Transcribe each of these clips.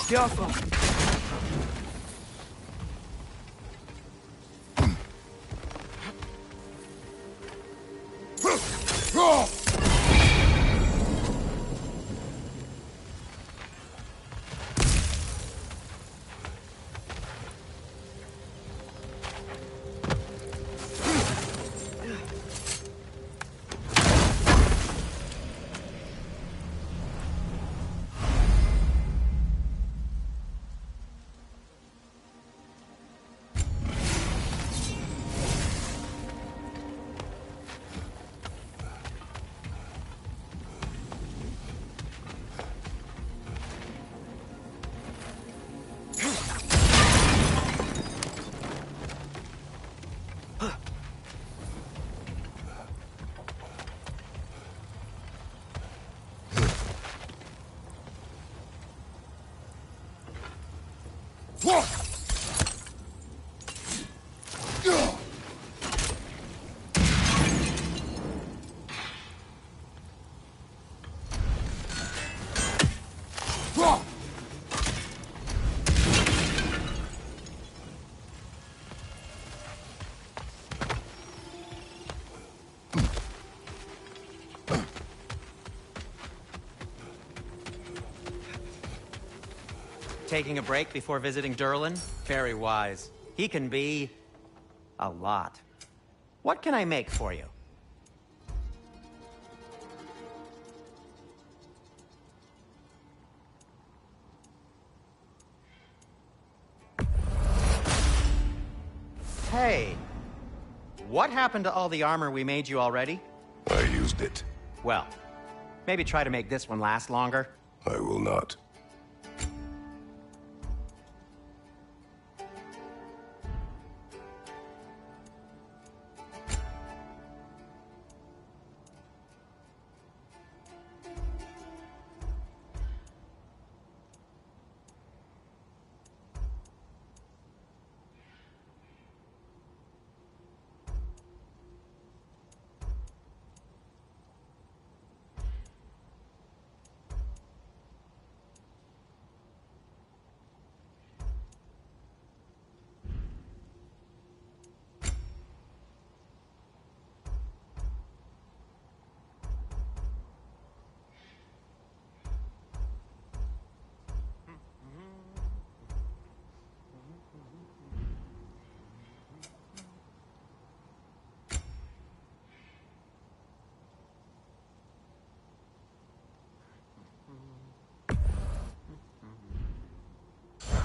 Careful. Taking a break before visiting Durlin? Very wise. He can be... a lot. What can I make for you? Hey! What happened to all the armor we made you already? I used it. Well, maybe try to make this one last longer. I will not.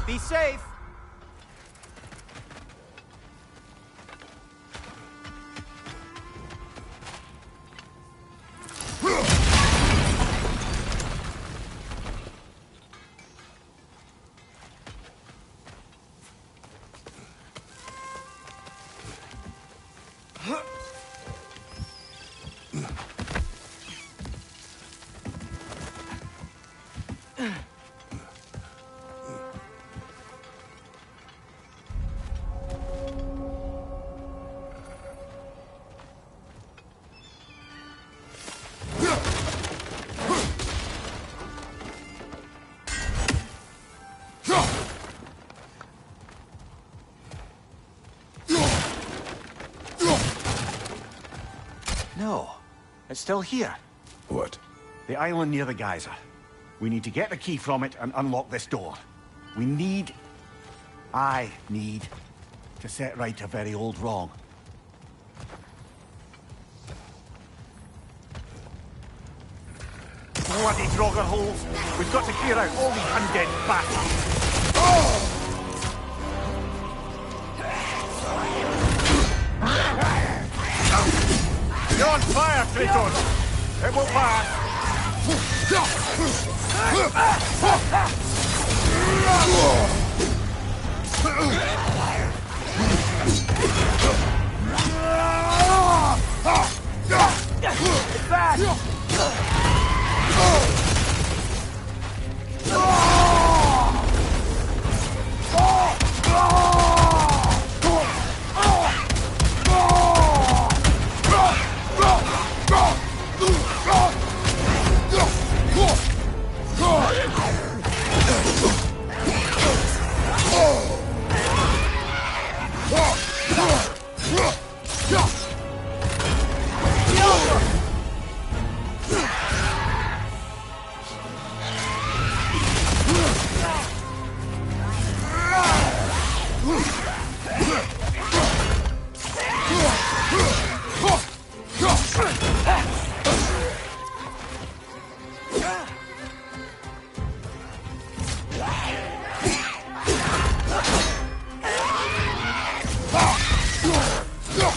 Be safe! No, it's still here. What? The island near the geyser. We need to get the key from it and unlock this door. I need to set right a very old wrong. Bloody Draugr holes! We've got to clear out all these undead bastards! You're on fire, Kratos! It will pass! It's back!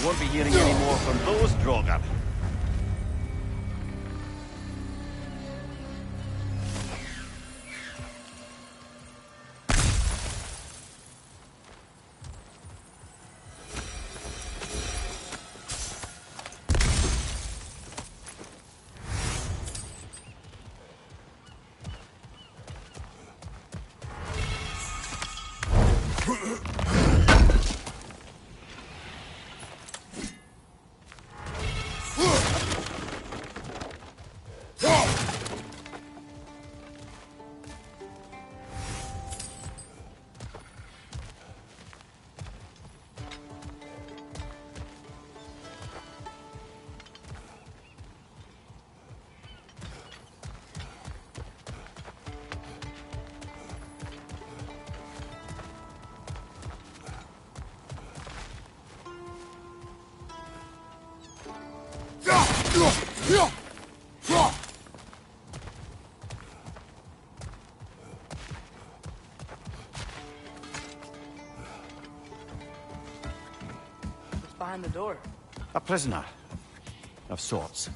Won't be hearing any more from those Draugr. What's behind the door? A prisoner. Of sorts.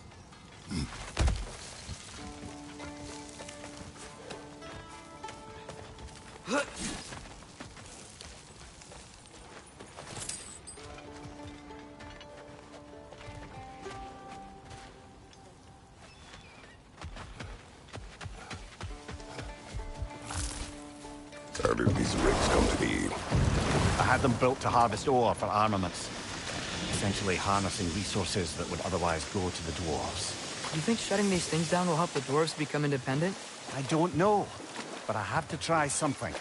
How did these rigs come to be? I had them built to harvest ore for armaments. Essentially harnessing resources that would otherwise go to the dwarves. Do you think shutting these things down will help the dwarves become independent? I don't know, but I have to try something.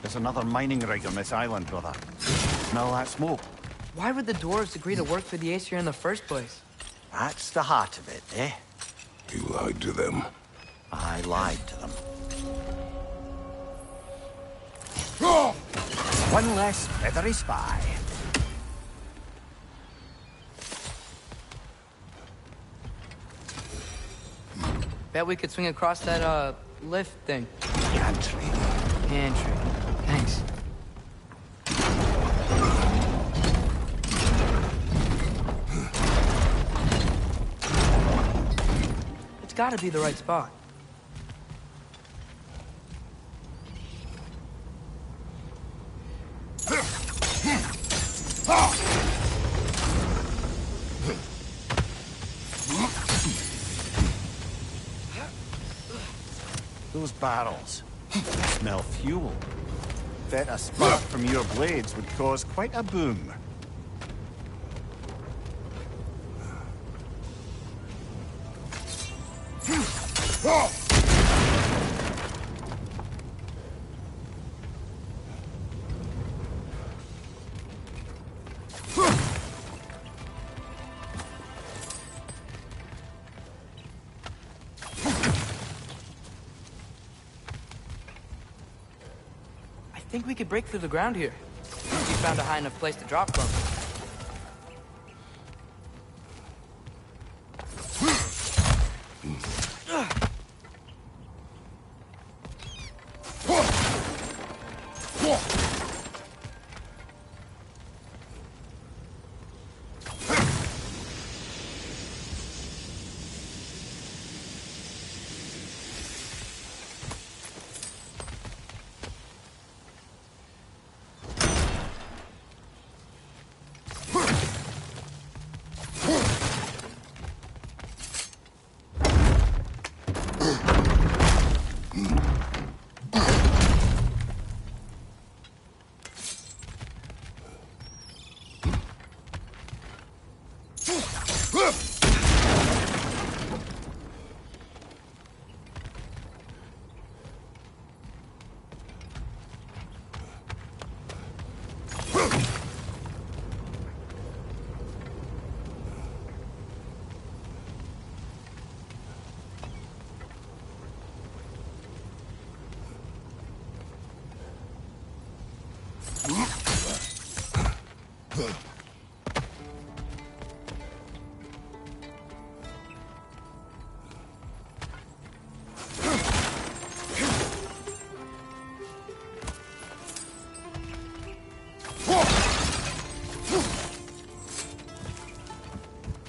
There's another mining rig on this island, brother. Smell that smoke? Why would the dwarves agree to work for the Aesir in the first place? That's the heart of it, eh? You lied to them. I lied to them. One less feathery spy. Bet we could swing across that, lift thing. Gantry. Pantry. Thanks. It's gotta be the right spot. Those barrels smell fuel. Bet a spark from your blades would cause quite a boom. think we could break through the ground here. If we found a high enough place to drop from.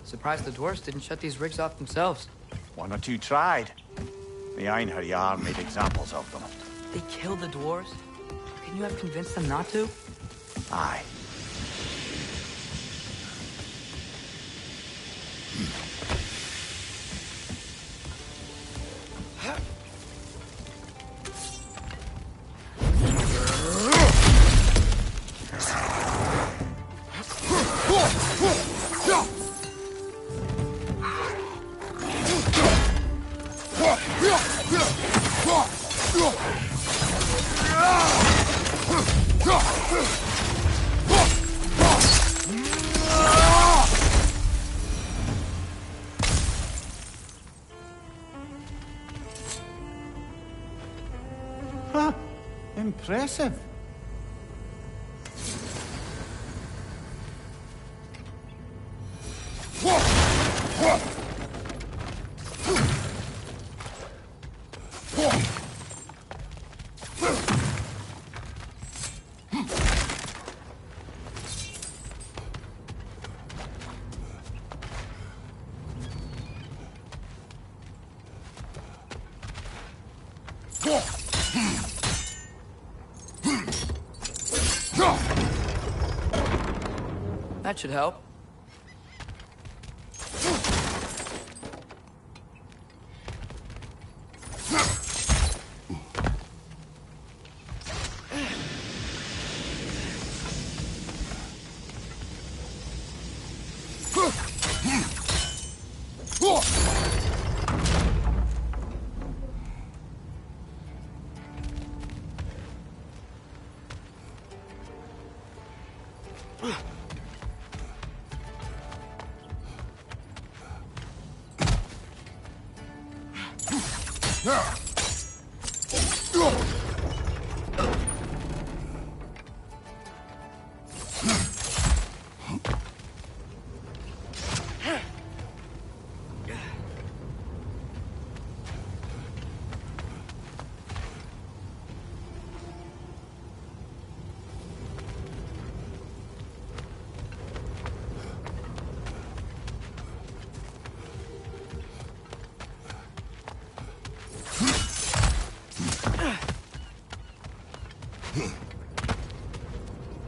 Surprised the dwarves didn't shut these rigs off themselves. One or two tried. The Einherjar made examples of them. They killed the dwarves? Couldn't you have convinced them not to? Aye. Huh. Impressive. That should help.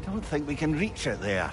Don't think we can reach it there.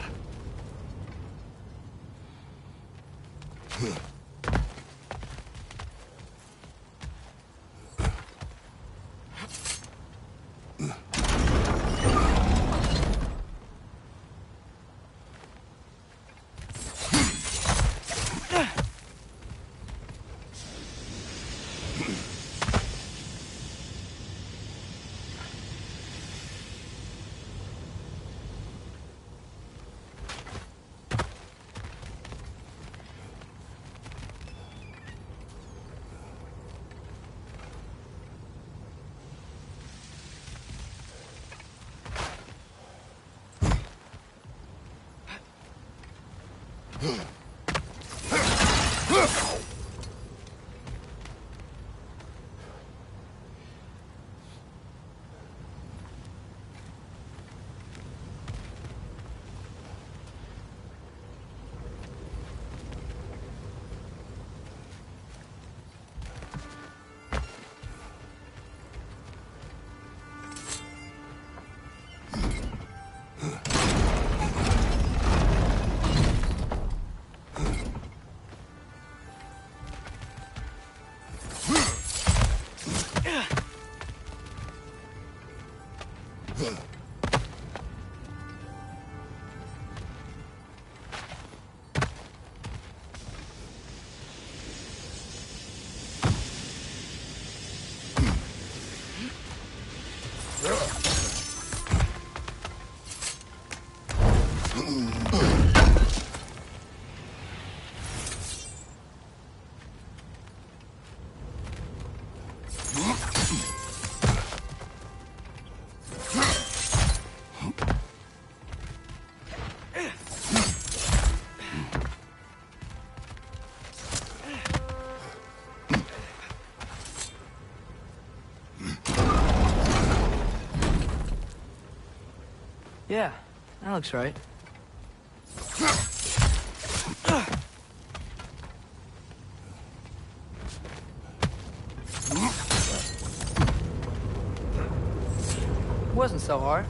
Yeah, that looks right. Wasn't so hard.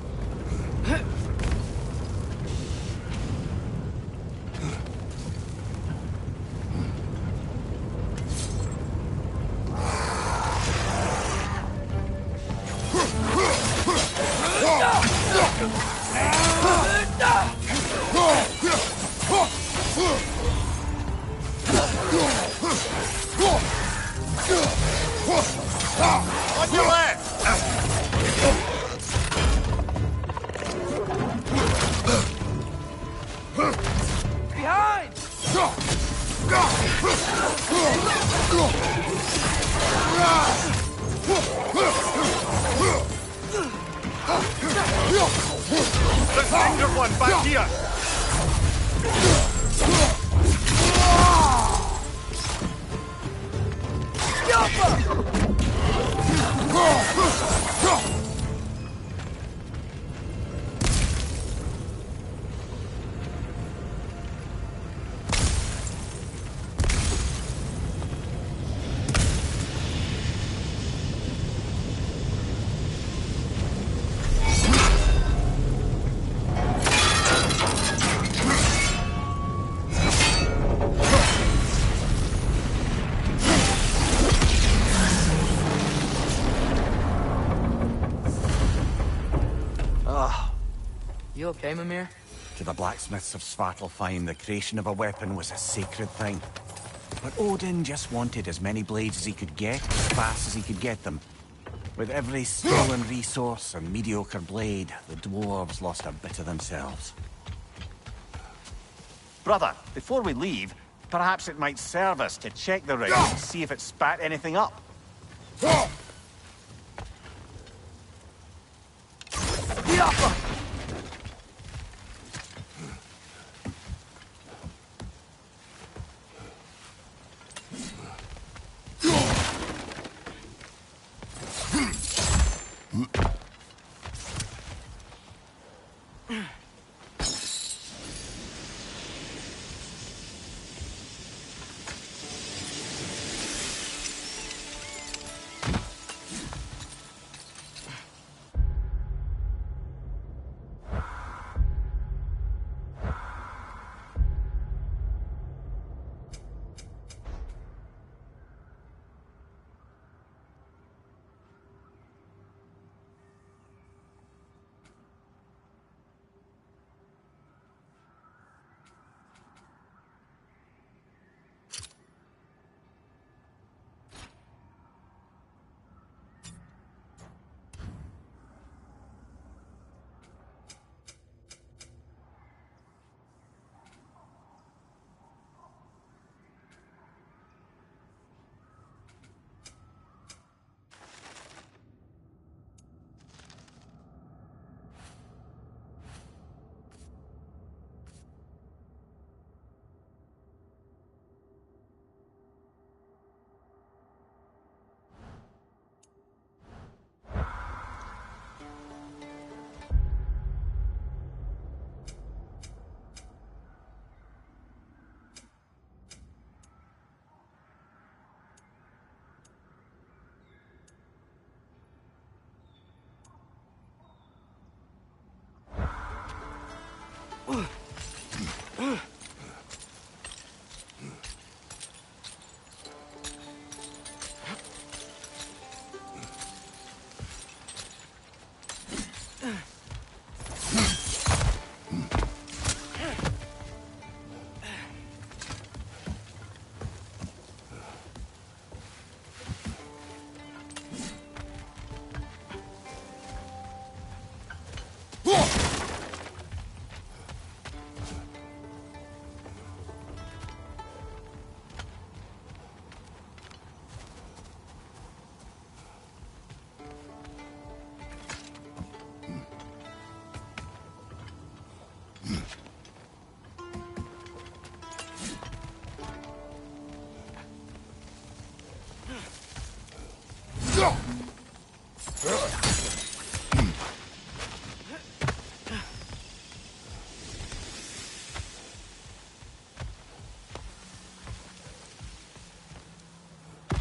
On your left! Behind! Let's injure one back here! You okay, Mimir? To the blacksmiths of Svartalfheim, the creation of a weapon was a sacred thing. But Odin just wanted as many blades as he could get, as fast as he could get them. With every stolen resource and mediocre blade, the dwarves lost a bit of themselves. Brother, before we leave, perhaps it might serve us to check the ring and see if it spat anything up.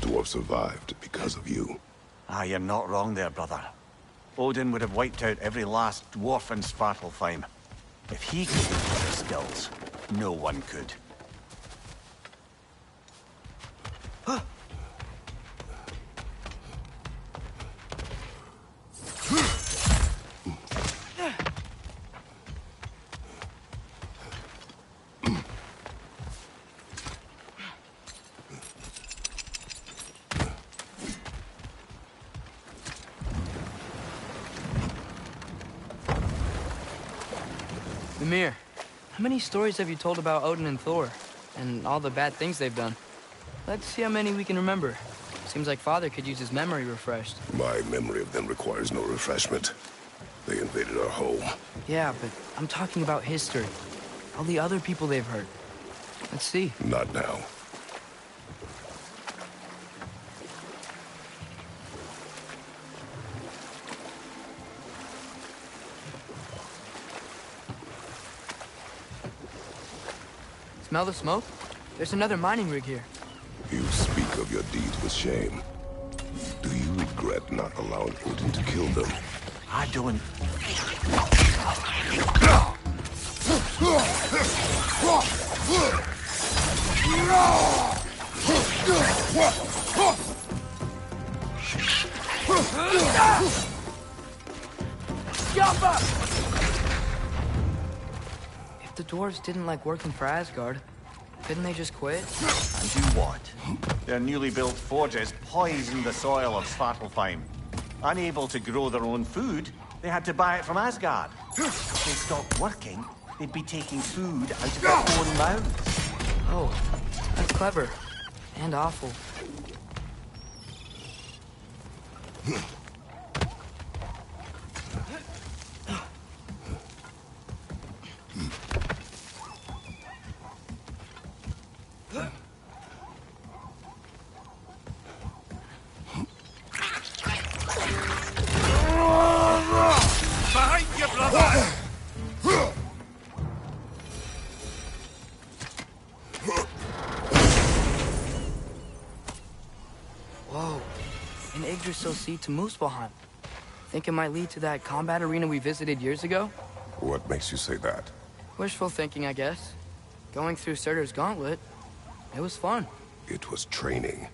Dwarf survived because of you. Ah, you're not wrong there, brother. Odin would have wiped out every last dwarf in Svartalfheim. If he could use his skills, no one could. Mimir, how many stories have you told about Odin and Thor? And all the bad things they've done? Let's see how many we can remember. Seems like Father could use his memory refreshed. My memory of them requires no refreshment. They invaded our home. Yeah, but I'm talking about history. All the other people they've hurt. Let's see. Not now. Smell the smoke? There's another mining rig here. You speak of your deeds with shame. Do you regret not allowing Odin to kill them? I don't. If the dwarves didn't like working for Asgard, couldn't they just quit? And do what? Their newly built forges poisoned the soil of Svartalfheim. Unable to grow their own food, they had to buy it from Asgard. If they stopped working, they'd be taking food out of their own mouths. Oh, that's clever. And awful. Behind you, brother! Whoa. An Yggdrasil seed to Muspelheim. Think it might lead to that combat arena we visited years ago? What makes you say that? Wishful thinking, I guess. Going through Surtur's gauntlet, it was fun. It was training.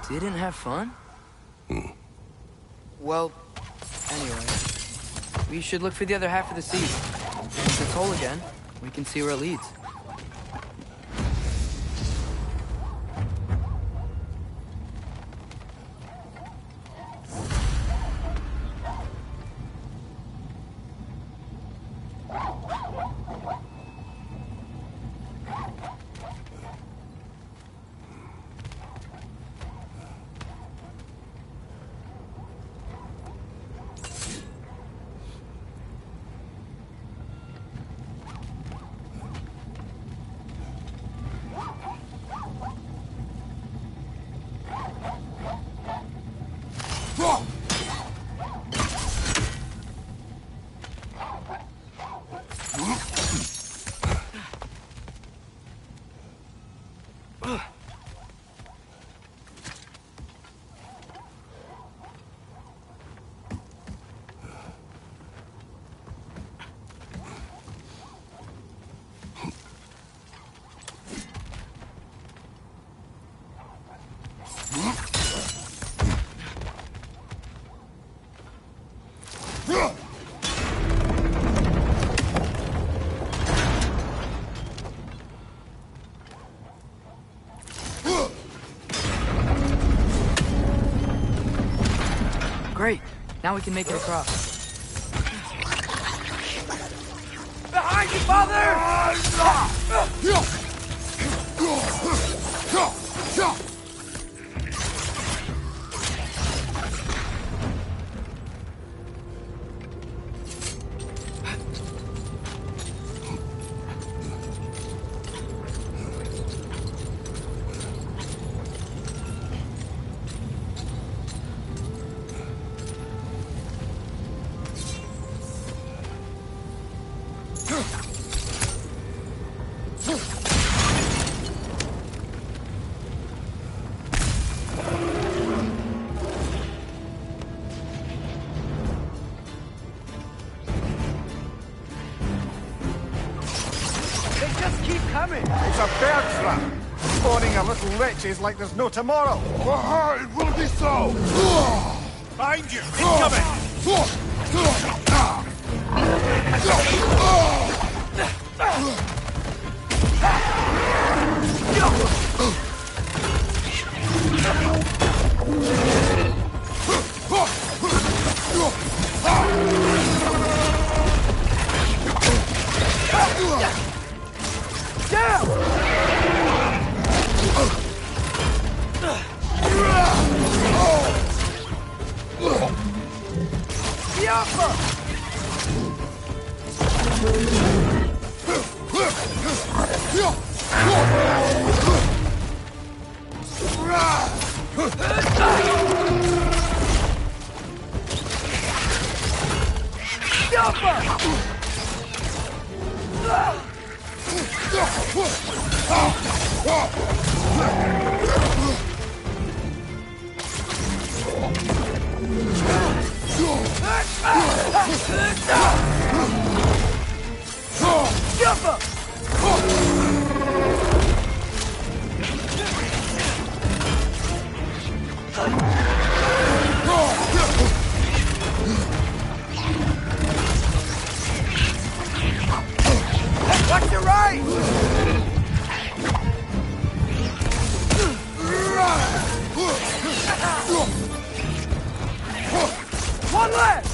Didn't have fun? Well, anyway. We should look for the other half of the seed. Once it's whole again, we can see where it leads. Now we can make it across. Behind you, father! It's a bear trap! Spawning a little wretches like there's no tomorrow! It will be so! Behind you! Incoming! Watch your right! One left!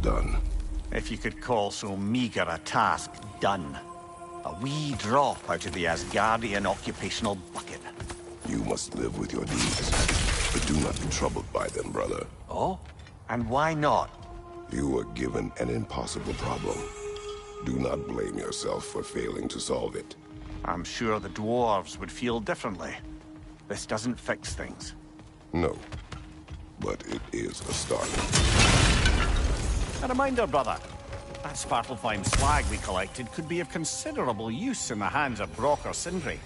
Done. If you could call so meager a task done. A wee drop out of the Asgardian occupational bucket. You must live with your deeds, but do not be troubled by them, brother. Oh? And why not? You were given an impossible problem. Do not blame yourself for failing to solve it. I'm sure the dwarves would feel differently. This doesn't fix things. No, but it is a start. A reminder, brother. That Svartalfheim slag we collected could be of considerable use in the hands of Brock or Sindri.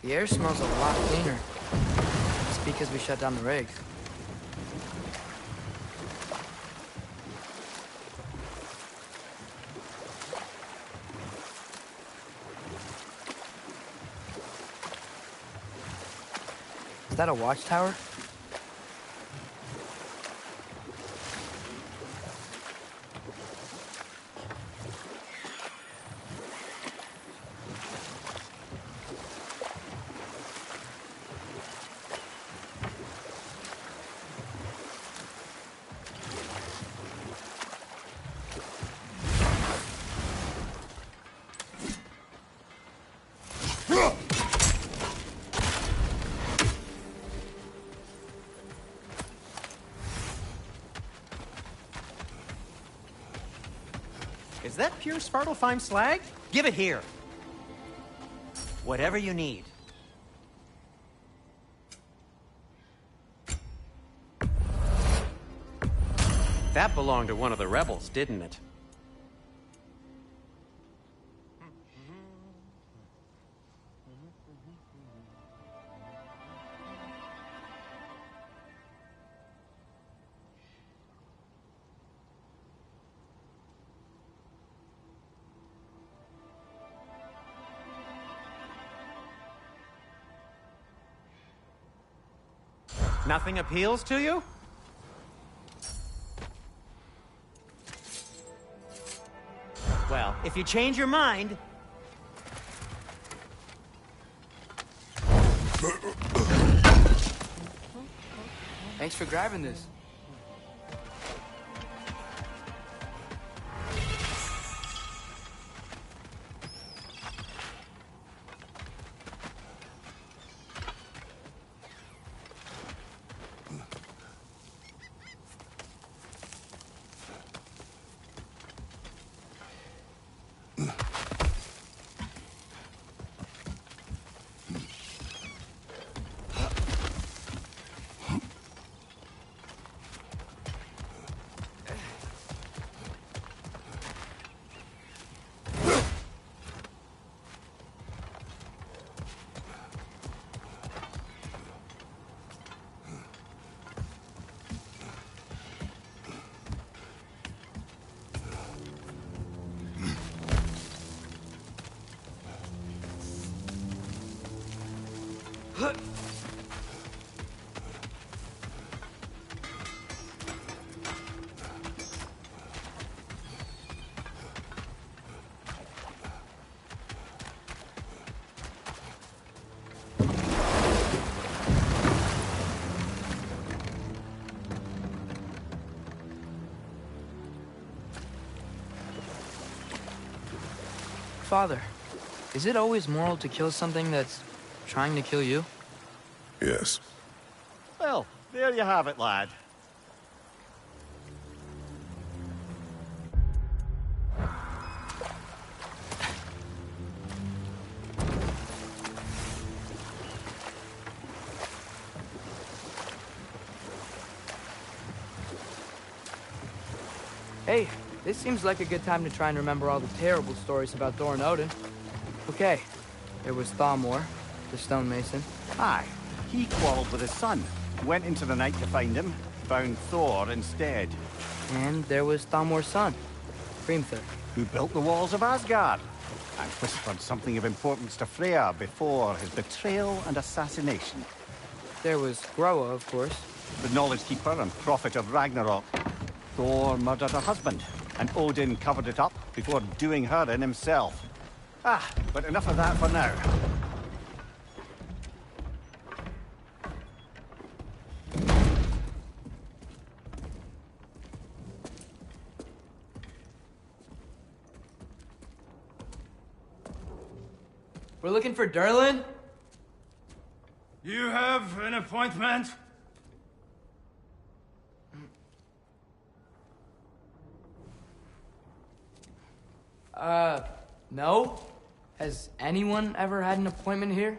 The air smells a lot cleaner. It's because we shut down the rigs. Is that a watchtower? Is that pure Svartalfheim slag? Give it here. Whatever you need. That belonged to one of the rebels, didn't it? Nothing appeals to you? Well, if you change your mind... Thanks for grabbing this. Father, is it always moral to kill something that's trying to kill you? Yes. Well, there you have it, lad. Hey, this seems like a good time to try and remember all the terrible stories about Thor and Odin. Okay, there was Thalmor, the stonemason. Aye, he quarreled with his son. Went into the night to find him, found Thor instead. And there was Thalmor's son, Hrimthur. Who built the walls of Asgard, and whispered something of importance to Freya before his betrayal and assassination. There was Groa, of course. The knowledge keeper and prophet of RagnArok. Thor murdered her husband, and Odin covered it up before doing her in himself. Ah, but enough of that for now. We're looking for Durlin? You have an appointment? No? Has anyone ever had an appointment here?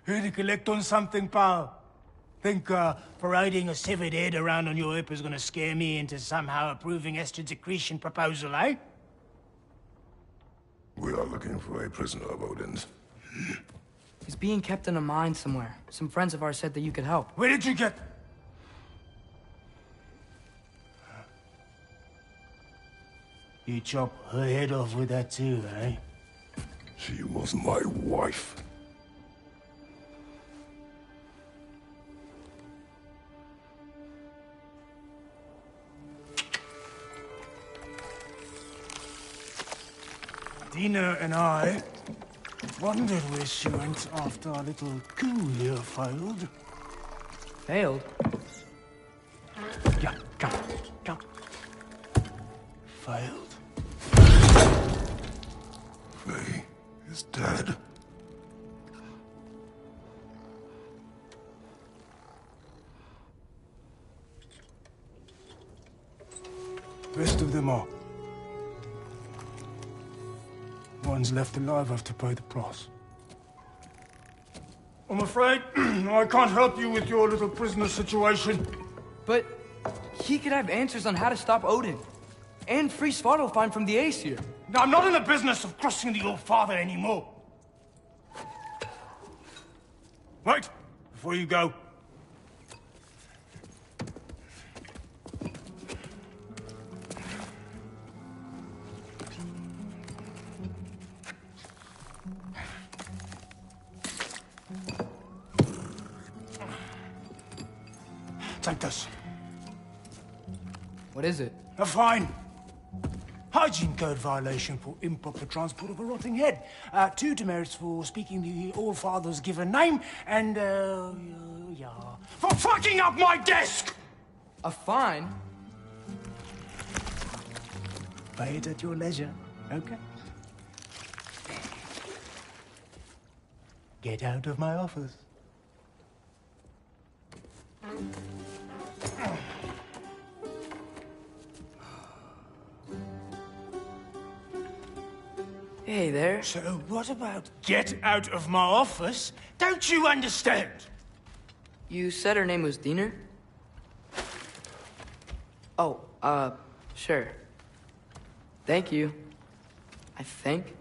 Here to collect on something, pal. Think, parading a severed head around on your hip is gonna scare me into somehow approving estrogen secretion proposal, eh? We are looking for a prisoner of Odin's. He's being kept in a mine somewhere. Some friends of ours said that you could help. Where did you get... You chop her head off with that too, eh? She was my wife. Dina and I wondered where she went after our little coup here failed. Failed? Yeah, come. Failed. Faye is dead. Rest of them are. One's left alive have to pay the price. I'm afraid I can't help you with your little prisoner situation. But he could have answers on how to stop Odin. And free Svartalfheim from the Aesir. I'm not in the business of crossing the Old Father anymore. Wait, before you go. Take this. What is it? A fine. Hygiene code violation for improper transport of a rotting head. 2 demerits for speaking the All-Father's given name, and, yeah... For fucking up my desk! A fine? Pay it at your leisure, okay? Get out of my office. Hey there. So what about get out of my office? Don't you understand? You said her name was Diener? Oh, sure. Thank you. I think.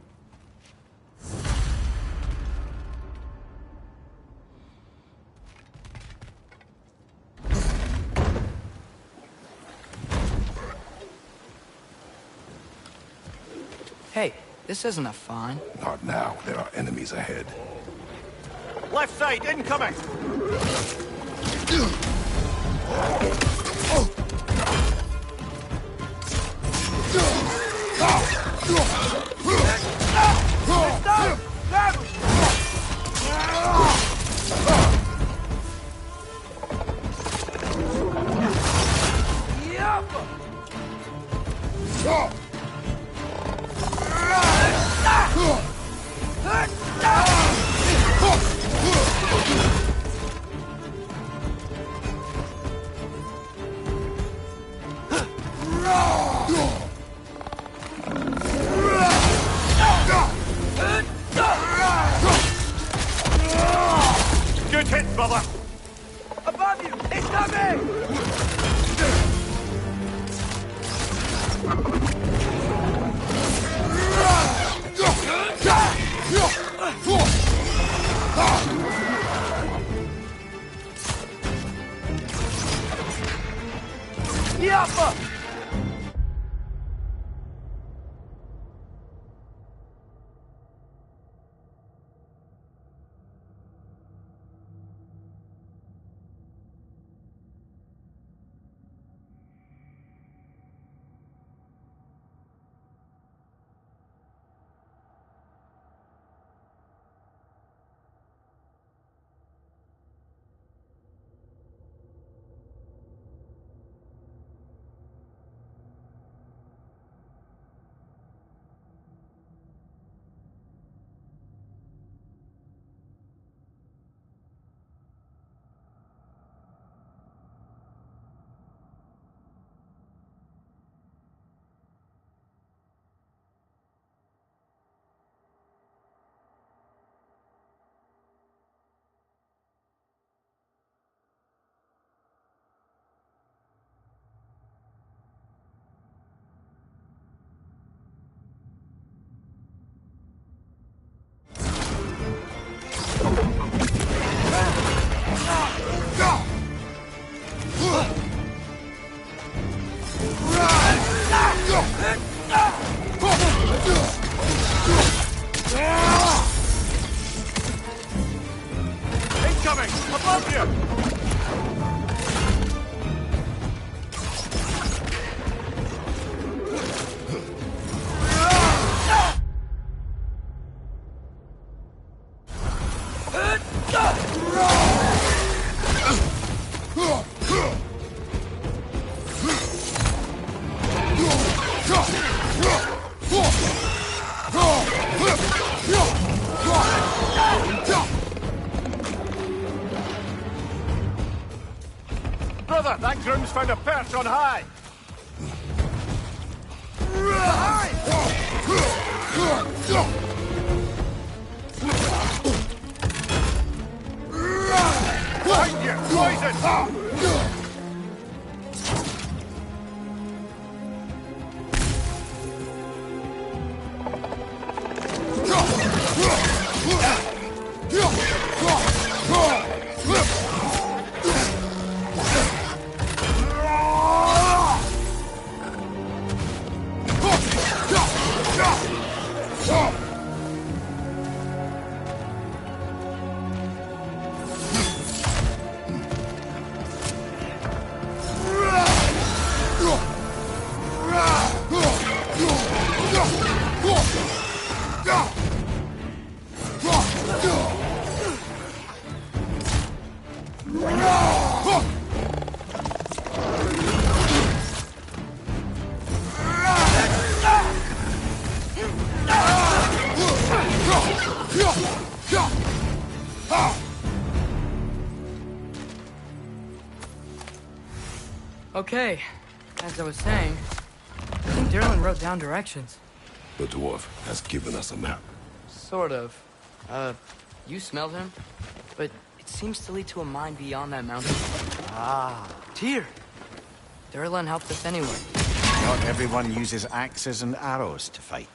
Hey, this isn't a fine. Not now. There are enemies ahead. Left side, incoming! Good hit, brother! Above you! It's coming! Yappa! Above you! Brother, that groom's found a perch on high! Behind you! Poison! Okay, as I was saying, I think Derlin wrote down directions. The dwarf has given us a map. Sort of. You smelled him? But it seems to lead to a mine beyond that mountain. Ah, Tyr! Derlin helped us anyway. Not everyone uses axes and arrows to fight.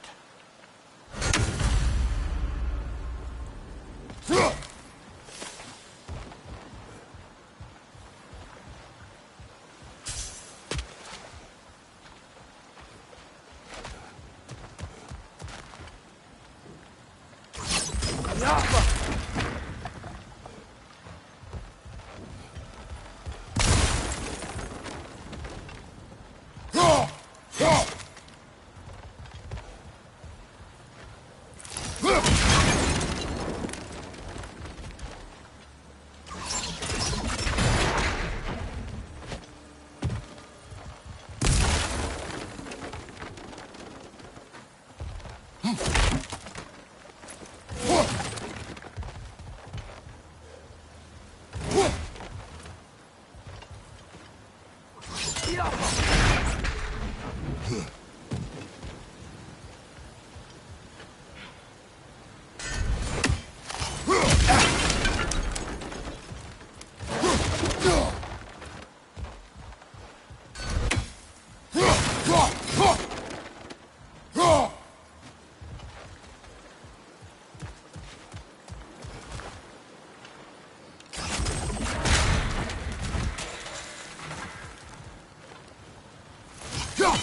Go!